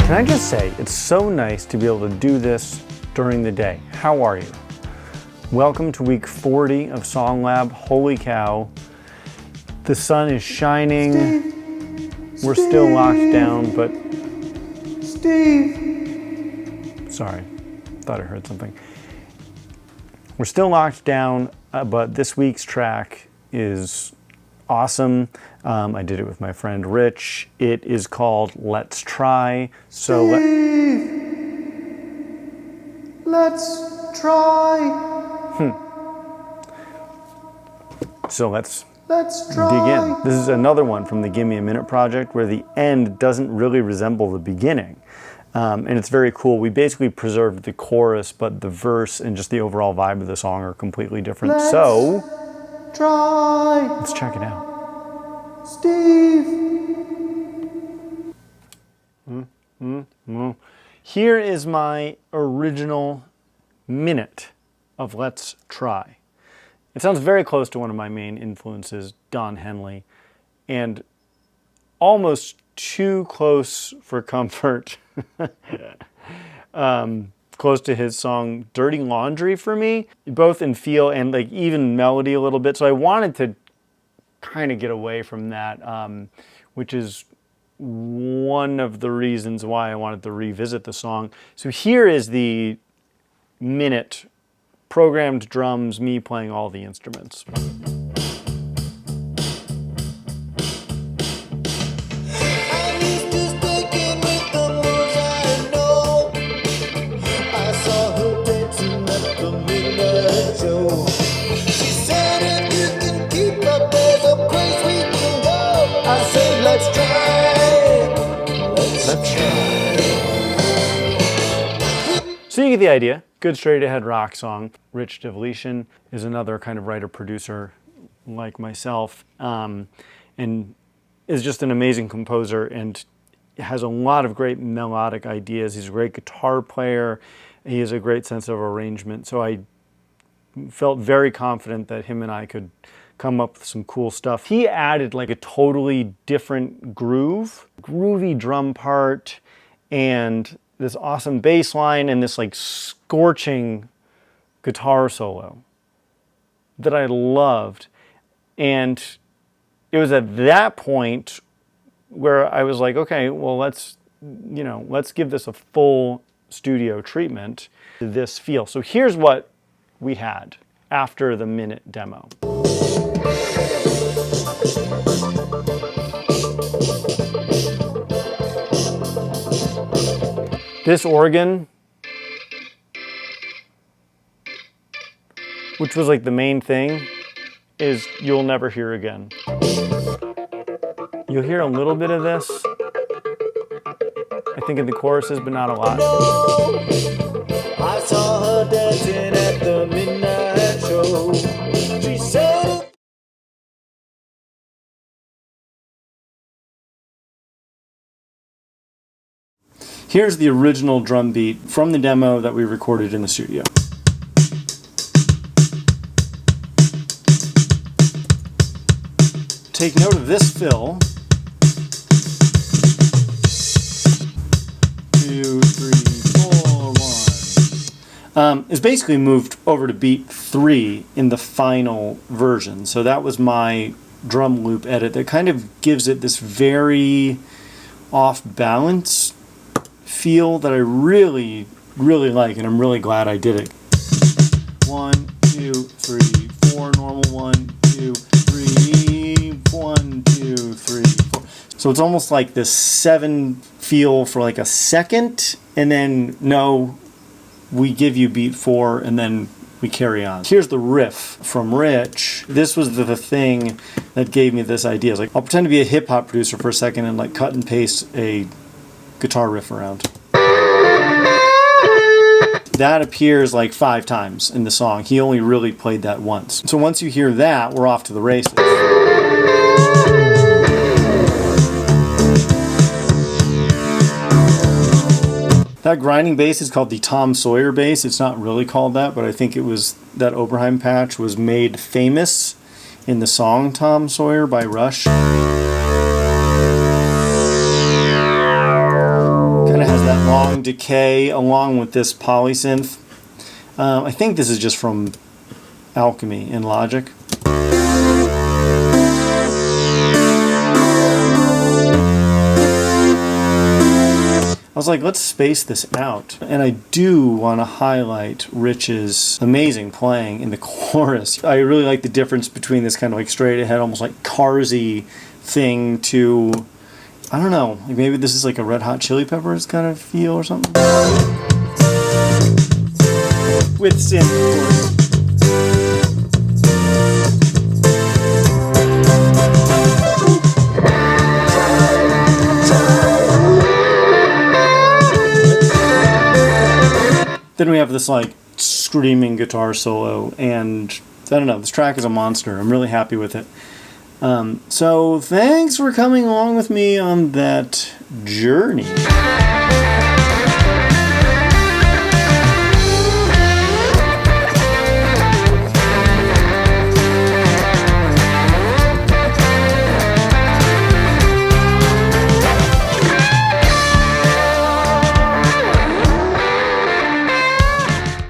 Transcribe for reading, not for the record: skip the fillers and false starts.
Can I just say, it's so nice to be able to do this during the day. How are you? Welcome to week 40 of Song Lab. Holy cow. The sun is shining. We're still locked down, but... Sorry, thought I heard something. We're still locked down, but this week's track is awesome. I did it with my friend Rich. It is called Let's Try. So let's try. So let's dig in. This is another one from the Give Me a Minute project where the end doesn't really resemble the beginning. And it's very cool. We basically preserved the chorus, but the verse and just the overall vibe of the song are completely different. Let's check it out. Here is my original minute of Let's Try. It sounds very close to one of my main influences, Don Henley, and almost too close for comfort. Close to his song Dirty Laundry for me, both in feel and like even melody a little bit. So I wanted to kind of get away from that, which is one of the reasons why I wanted to revisit the song. So here is the minute, programmed drums, me playing all the instruments. Let's try. So you get the idea. Good straight ahead rock song. Rich Devletion is another kind of writer-producer like myself, and is just an amazing composer and has a lot of great melodic ideas. He's a great guitar player. He has a great sense of arrangement. So I felt very confident that him and I could come up with some cool stuff. He added like a totally different groovy drum part, and this awesome bass line and this like scorching guitar solo that I loved. And it was at that point where I was like, okay, well, let's give this a full studio treatment to this feel. So here's what we had after the minute demo. This organ, which was like the main thing, is you'll never hear again. You'll hear a little bit of this, I think in the choruses, but not a lot. I saw her dancing at the midnight show. She said... Here's the original drum beat from the demo that we recorded in the studio. Take note of this fill. 2, 3, 4, 1. Is basically moved over to beat 3 in the final version. So that was my drum loop edit that kind of gives it this very off balance feel that I really, really like, and I'm really glad I did it. 1, 2, 3, 4, normal 1, 2, 3, 1, 2, 3, 4. So it's almost like this 7 feel for like a second, and then no, we give you beat 4, and then we carry on. Here's the riff from Rich. This was the thing that gave me this idea. It's like, I'll pretend to be a hip hop producer for a second and like cut and paste a guitar riff around. That appears like 5 times in the song. He only really played that once. So once you hear that, we're off to the races. That grinding bass is called the Tom Sawyer bass. It's not really called that, but I think it was that Oberheim patch was made famous in the song Tom Sawyer by Rush. Kind of has decay along with this polysynth. I think this is just from Alchemy in Logic. I was like, let's space this out. And I do want to highlight Rich's amazing playing in the chorus. I really like the difference between this kind of like straight ahead, almost like Carsy thing to, I don't know, like maybe this is like a Red Hot Chili Peppers kind of feel or something. With synth, of course. Then we have this like screaming guitar solo, and I don't know, this track is a monster. I'm really happy with it. So thanks for coming along with me on that journey.